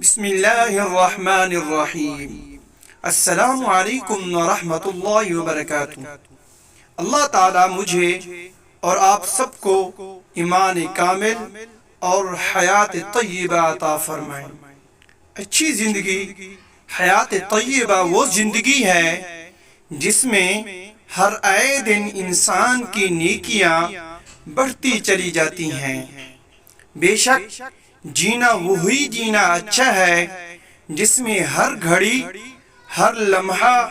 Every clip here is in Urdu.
بسم اللہ الرحمن الرحیم۔ السلام علیکم ورحمۃ اللہ وبرکاتہ۔ اللہ تعالی مجھے اور آپ سب کو ایمان کامل اور حیات طیبہ عطا فرمائے۔ اچھی زندگی، حیات طیبہ وہ زندگی ہے جس میں ہر آئے دن انسان کی نیکیاں بڑھتی چلی جاتی ہیں۔ بے شک جینا وہی جینا اچھا ہے جس میں ہر گھڑی، ہر لمحہ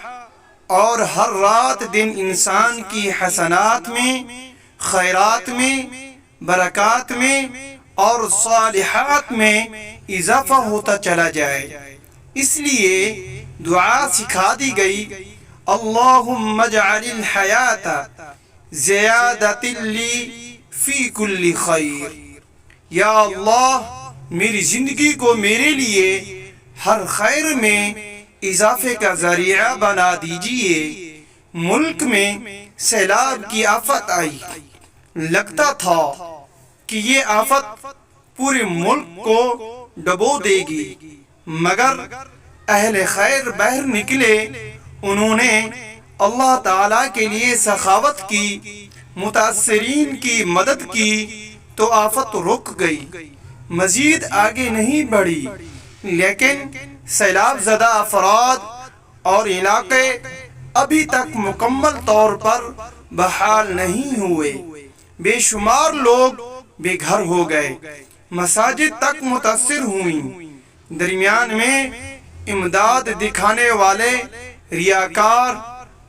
اور ہر رات دن انسان کی حسنات میں، خیرات میں، برکات میں اور صالحات میں اضافہ ہوتا چلا جائے۔ اس لیے دعا سکھا دی گئی، اللہم اجعل الحیات زیادۃ لی فی کل خیر۔ یا اللہ، میری زندگی کو میرے لیے ہر خیر میں اضافے کا ذریعہ بنا دیجئے۔ ملک میں سیلاب کی آفت آئی، لگتا تھا کہ یہ آفت پورے ملک کو ڈبو دے گی، مگر اہل خیر باہر نکلے، انہوں نے اللہ تعالیٰ کے لیے سخاوت کی، متاثرین کی مدد کی تو آفت رک گئی، مزید آگے نہیں بڑھی۔ لیکن سیلاب زدہ افراد اور علاقے ابھی تک مکمل طور پر بحال نہیں ہوئے۔ بے شمار لوگ بے گھر ہو گئے، مساجد تک متاثر ہوئیں۔ درمیان میں امداد دکھانے والے ریاکار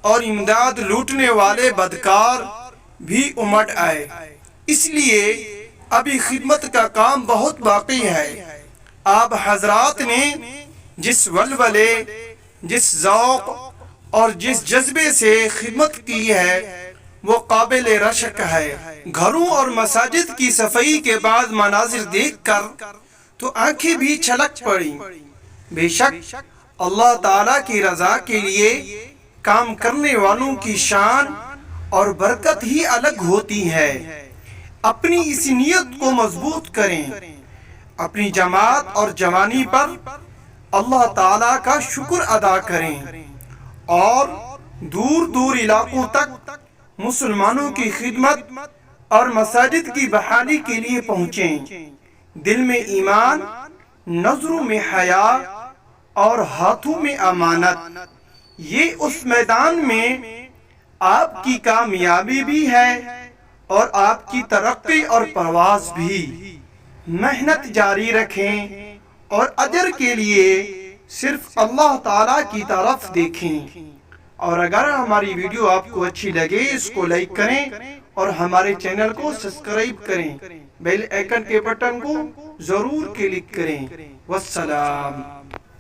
اور امداد لوٹنے والے بدکار بھی امٹ آئے۔ اس لیے ابھی خدمت کا کام بہت باقی ہے۔ آپ حضرات نے جس ولولے، جس ذوق اور جس جذبے سے خدمت کی ہے وہ قابل رشک ہے۔ گھروں اور مساجد کی صفائی کے بعد مناظر دیکھ کر تو آنکھیں بھی چھلک پڑیں۔ بے شک اللہ تعالیٰ کی رضا کے لیے کام کرنے والوں کی شان اور برکت ہی الگ ہوتی ہے۔ اپنی اس نیت کو مضبوط کریں، اپنی جماعت اور جوانی پر اللہ تعالیٰ کا شکر ادا کریں اور دور دور علاقوں تک مسلمانوں کی خدمت اور مساجد کی بحالی کے لیے پہنچیں۔ دل میں ایمان، نظروں میں حیا اور ہاتھوں میں امانت، یہ اس میدان میں آپ کی کامیابی بھی ہے اور آپ کی ترقی اور پرواز بھی۔ محنت جاری رکھیں اور اجر کے لیے صرف اللہ تعالیٰ کی طرف دیکھیں۔ اور اگر ہماری ویڈیو آپ کو اچھی لگے اس کو لائک کریں اور ہمارے چینل کو سبسکرائب کریں، بیل آئیکن کے بٹن کو ضرور کلک کریں۔ والسلام۔